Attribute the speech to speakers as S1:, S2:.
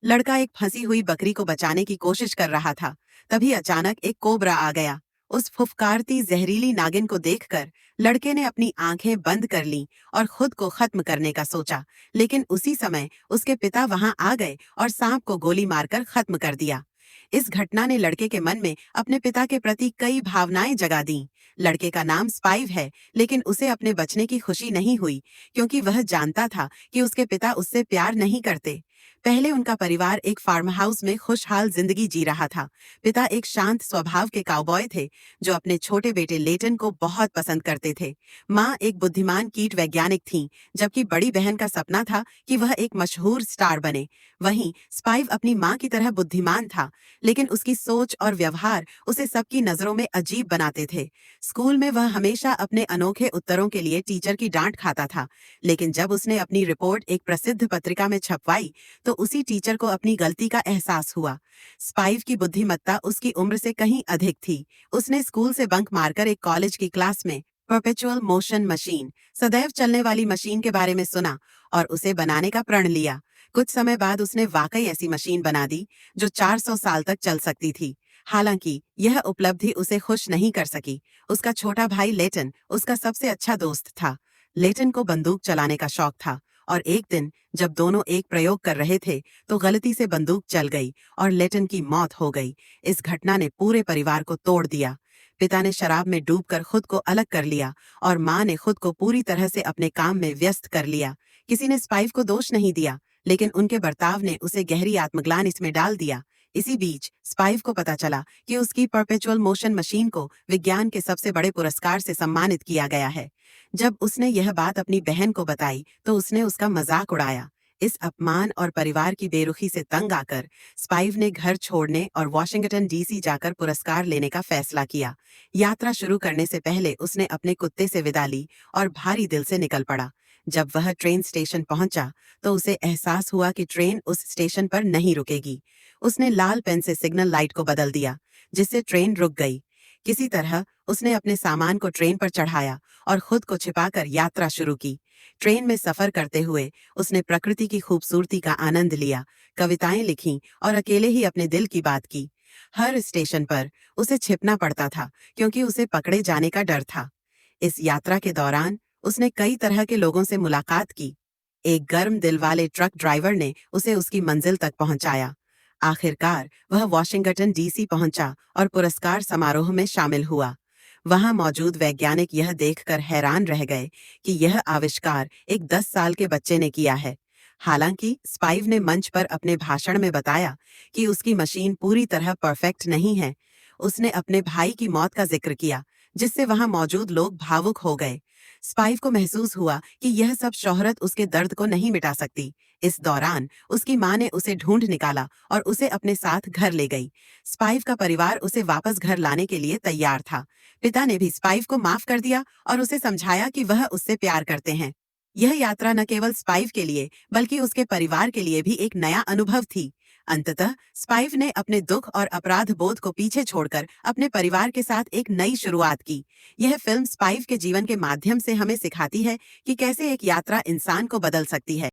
S1: लड़का एक फंसी हुई बकरी को बचाने की कोशिश कर रहा था। तभी अचानक एक कोबरा आ गया। उस फुफकारती जहरीली नागिन को देखकर लड़के ने अपनी आंखें बंद कर लीं और खुद को खत्म करने का सोचा। लेकिन उसी समय उसके पिता वहां आ गए और सांप को गोली मारकर खत्म कर दिया। इस घटना ने लड़के के मन में अपने पिता के प्रति कई भावनाएं जगा दी। लड़के का नाम स्पाइव है, लेकिन उसे अपने बचने की खुशी नहीं हुई, क्योंकि वह जानता था कि उसके पिता उससे प्यार नहीं करते। पहले उनका परिवार एक फार्म हाउस में खुशहाल जिंदगी जी रहा था। पिता एक शांत स्वभाव के काउबॉय थे, जो अपने छोटे बेटे लेटन को बहुत पसंद करते थे। माँ एक बुद्धिमान कीट वैज्ञानिक थी, जबकि बड़ी बहन का सपना था कि वह एक मशहूर स्टार बने। वहीं स्पाइव अपनी माँ की तरह बुद्धिमान था, लेकिन उसकी सोच और व्यवहार उसे सबकी नजरों में अजीब बनाते थे। स्कूल में वह हमेशा अपने अनोखे उत्तरों के लिए टीचर की डांट खाता था, लेकिन जब उसने अपनी रिपोर्ट एक प्रसिद्ध पत्रिका में छपवाई, तो उसी टीचर को अपनी गलती का एहसास हुआ। स्पाइव की बुद्धिमत्ता उसकी उम्र से कहीं अधिक थी। उसने स्कूल से बंक मारकर एक कॉलेज की क्लास में परपेचुअल मोशन मशीन, सदैव चलने वाली मशीन के बारे में सुना और उसे बनाने का प्रण लिया। कुछ समय बाद उसने वाकई ऐसी मशीन बना दी जो 400 साल तक चल सकती थी। हालांकि यह उपलब्धि उसे खुश नहीं कर सकी। उसका छोटा भाई लेटन उसका सबसे अच्छा दोस्त था। लेटन को बंदूक चलाने का शौक था, और एक दिन जब दोनों एक प्रयोग कर रहे थे, तो गलती से बंदूक चल गई और लेटन की मौत हो गई। इस घटना ने पूरे परिवार को तोड़ दिया। पिता ने शराब में डूबकर खुद को अलग कर लिया और माँ ने खुद को पूरी तरह से अपने काम में व्यस्त कर लिया। किसी ने स्पाइव को दोष नहीं दिया, लेकिन उनके बर्ताव ने उसे गहरी आत्मग्लानि में डाल दिया। इसी बीच स्पाइव को पता चला कि उसकी परपेचुअल मोशन मशीन को विज्ञान के सबसे बड़े पुरस्कार से सम्मानित किया गया है। जब उसने यह बात अपनी बहन को बताई, तो उसने उसका मजाक उड़ाया। इस अपमान और परिवार की बेरुखी से तंग आकर स्पाइव ने घर छोड़ने और वॉशिंगटन डीसी जाकर पुरस्कार लेने का फैसला किया। यात्रा शुरू करने से पहले उसने अपने कुत्ते से विदा ली और भारी दिल से निकल पड़ा। जब वह ट्रेन स्टेशन पहुंचा, तो उसे एहसास हुआ कि ट्रेन उस स्टेशन पर नहीं रुकेगी। उसने लाल पेन से सिग्नल लाइट को बदल दिया, जिससे ट्रेन रुक गई। किसी तरह उसने अपने सामान को ट्रेन पर चढ़ाया और खुद को छिपाकर यात्रा शुरू की। ट्रेन में सफर करते हुए उसने प्रकृति की खूबसूरती का आनंद लिया, कविताएं लिखीं और अकेले ही अपने दिल की बात की। हर स्टेशन पर उसे छिपना पड़ता था, क्योंकि उसे पकड़े जाने का डर था। इस यात्रा के दौरान उसने कई तरह के लोगों से मुलाकात की। एक गर्म दिल वाले ट्रक ड्राइवर ने उसे उसकी मंजिल तक पहुंचाया। आखिरकार वह वॉशिंगटन डीसी पहुंचा और पुरस्कार समारोह में शामिल हुआ। वहां मौजूद वैज्ञानिक यह देखकर हैरान रह गए कि यह आविष्कार एक 10 साल के बच्चे ने किया है। हालांकि स्पाइव ने मंच पर अपने भाषण में बताया कि उसकी मशीन पूरी तरह परफेक्ट नहीं है। उसने अपने भाई की मौत का जिक्र किया, जिससे वहां मौजूद लोग भावुक हो गए। स्पाइव को महसूस हुआ कि यह सब शोहरत उसके दर्द को नहीं मिटा सकती। इस दौरान उसकी माँ ने उसे ढूंढ निकाला और उसे अपने साथ घर ले गई। स्पाइव का परिवार उसे वापस घर लाने के लिए तैयार था। पिता ने भी स्पाइव को माफ कर दिया और उसे समझाया कि वह उससे प्यार करते हैं। यह यात्रा न केवल स्पाइव के लिए, बल्कि उसके परिवार के लिए भी एक नया अनुभव थी। अंततः स्पाइव ने अपने दुख और अपराध बोध को पीछे छोड़कर अपने परिवार के साथ एक नई शुरुआत की। यह फिल्म स्पाइव के जीवन के माध्यम से हमें सिखाती है कि कैसे एक यात्रा इंसान को बदल सकती है।